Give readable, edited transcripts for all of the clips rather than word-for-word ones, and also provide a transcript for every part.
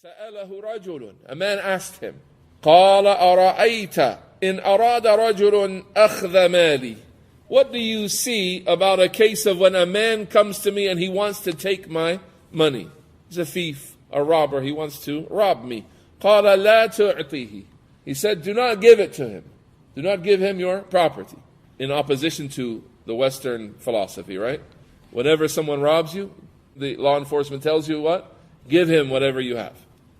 سأله رجل, a man asked him, قال أرأيت إن أراد رجل أخذ مالي. What do you see about a case of when a man comes to me and he wants to take my money? He's a thief, a robber, he wants to rob me. قال لا تعطيه. He said, do not give it to him. Do not give him your property. In opposition to the Western philosophy, right? Whenever someone robs you, the law enforcement tells you what? Give him whatever you have.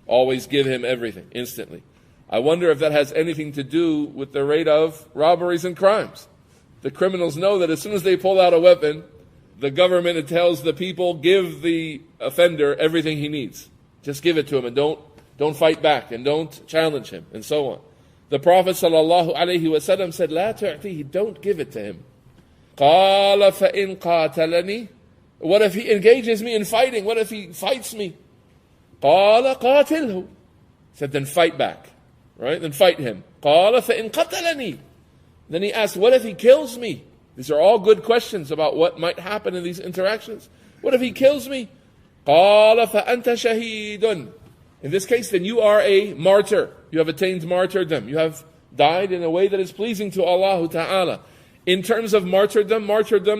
Always give him everything, instantly. I wonder if that has anything to do with the rate of robberies and crimes. The criminals know that as soon as they pull out a weapon, the government tells the people, give the offender everything he needs. Just give it to him and don't fight back and don't challenge him and so on. The Prophet ﷺ said, لا تعطيه, don't give it to him. قال فإن قاتلني. What if he engages me in fighting? What if he fights me? قال قاتله. Said, then fight back. Right? Then fight him. قال فإن قتلني. Then he asked, what if he kills me? These are all good questions about what might happen in these interactions. What if he kills me? قال فأنت شهيد. In this case, then you are a martyr. You have attained martyrdom. You have died in a way that is pleasing to Allah Ta'ala. In terms of martyrdom,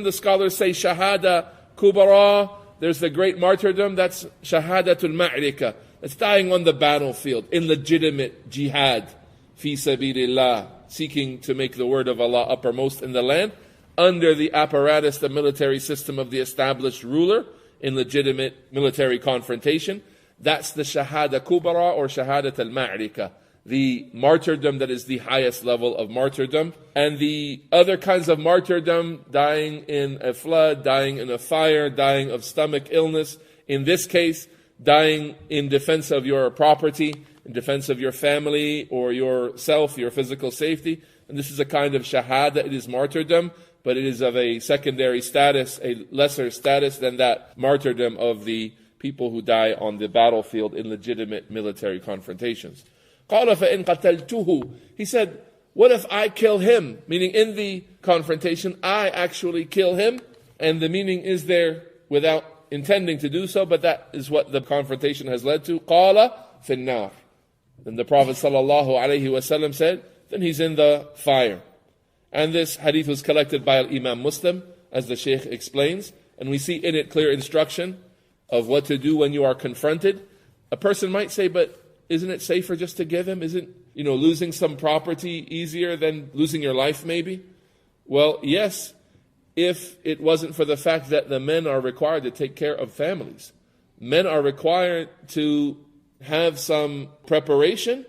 the scholars say shahada kubara. There's the great martyrdom, that's shahadatul ma'rika. That's dying on the battlefield, in legitimate jihad, fi sabilillah, seeking to make the word of Allah uppermost in the land, under the apparatus, the military system of the established ruler, in legitimate military confrontation. That's the shahada kubara or shahadat al-ma'rika, the martyrdom that is the highest level of martyrdom. And the other kinds of martyrdom, dying in a flood, dying in a fire, dying of stomach illness. In this case, dying in defense of your property, in defense of your family or yourself, your physical safety. And this is a kind of shahada, it is martyrdom, but it is of a secondary status, a lesser status than that martyrdom of the people who die on the battlefield in legitimate military confrontations. قَالَ فَإِنْ قَتَلْتُهُ. He said, what if I kill him? Meaning in the confrontation, I actually kill him. And the meaning is there without intending to do so, but that is what the confrontation has led to. قَالَ فِي النَّارِ. Then the Prophet ﷺ said, then he's in the fire. And this hadith was collected by Imam Muslim, as the Shaykh explains. And we see in it clear instruction of what to do when you are confronted. A person might say, but isn't it safer just to give him? Isn't, losing some property easier than losing your life maybe? Well, yes, if it wasn't for the fact that the men are required to take care of families. Men are required to have some preparation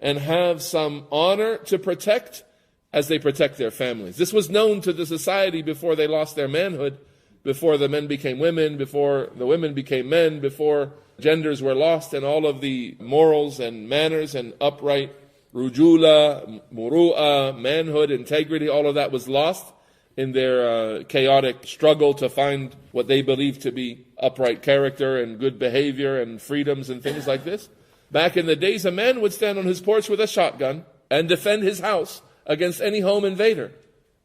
and have some honor to protect as they protect their families. This was known to the society before they lost their manhood, before the men became women, before the women became men, before genders were lost, and all of the morals and manners and upright rujula, muru'a, manhood, integrity, all of that was lost in their chaotic struggle to find what they believed to be upright character and good behavior and freedoms and things like this. Back in the days, a man would stand on his porch with a shotgun and defend his house against any home invader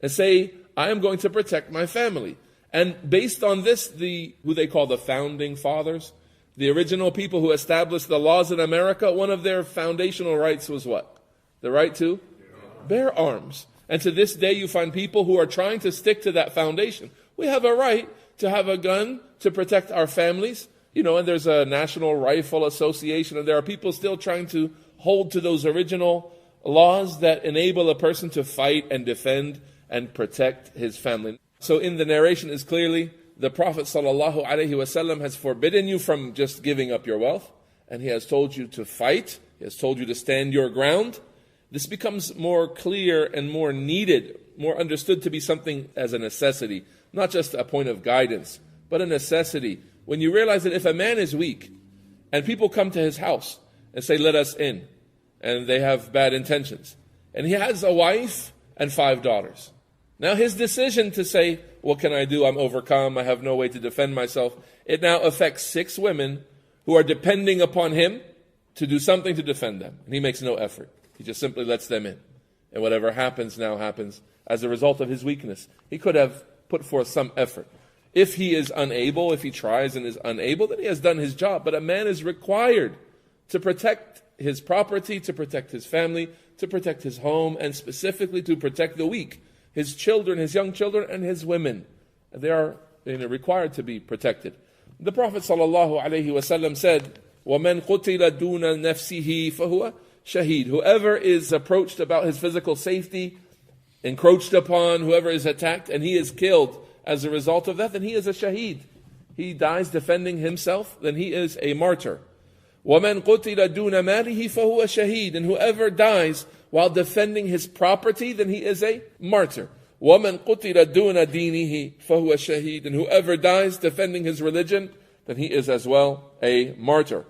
and say, I am going to protect my family. And based on this, who they call the founding fathers, the original people who established the laws in America, one of their foundational rights was what? The right to bear arms. And to this day, you find people who are trying to stick to that foundation. We have a right to have a gun to protect our families. And there's a National Rifle Association, and there are people still trying to hold to those original laws that enable a person to fight and defend and protect his family. So in the narration is clearly, the Prophet ﷺ has forbidden you from just giving up your wealth, and he has told you to fight, he has told you to stand your ground. This becomes more clear and more needed, more understood to be something as a necessity, not just a point of guidance, but a necessity. When you realize that if a man is weak, and people come to his house and say, let us in, and they have bad intentions, and he has a wife and 5 daughters. Now his decision to say, what can I do? I'm overcome. I have no way to defend myself. It now affects 6 women who are depending upon him to do something to defend them. And he makes no effort. He just simply lets them in. And whatever happens now happens as a result of his weakness. He could have put forth some effort. If he is unable, if he tries and is unable, then he has done his job. But a man is required to protect his property, to protect his family, to protect his home, and specifically to protect the weak, his children, his young children, and his women. They are required to be protected. The Prophet ﷺ said, وَمَنْ قُتِلَ دُونَ نَفْسِهِ فَهُوَ شَهِيد. Whoever is approached about his physical safety, encroached upon, whoever is attacked, and he is killed as a result of that, then he is a shaheed. He dies defending himself, then he is a martyr. وَمَنْ قُتِلَ دُونَ مَالِهِ فَهُوَ شَهِيد. And whoever dies while defending his property, then he is a martyr. وَمَنْ قُتِلَ دُونَ دِينِهِ فَهُوَ شَهِيد. And whoever dies defending his religion, then he is as well a martyr.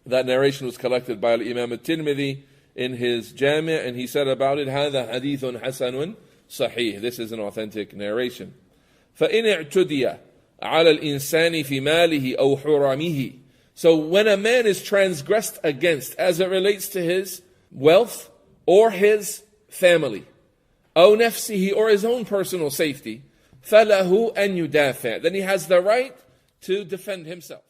That narration was collected by Imam al-Tirmidhi in his Jami', and he said about it, هَذَا حَدِيثٌ حَسَنٌ صَحِيح. This is an authentic narration. فَإِنْ اعْتُدِيَ عَلَى الْإِنسَانِ فِي مَالِهِ أَوْ حُرَمِهِ. So when a man is transgressed against as it relates to his wealth or his family, أو نفسه, or his own personal safety, فَلَهُ أَنْ يُدَافِعْ. Then he has the right to defend himself.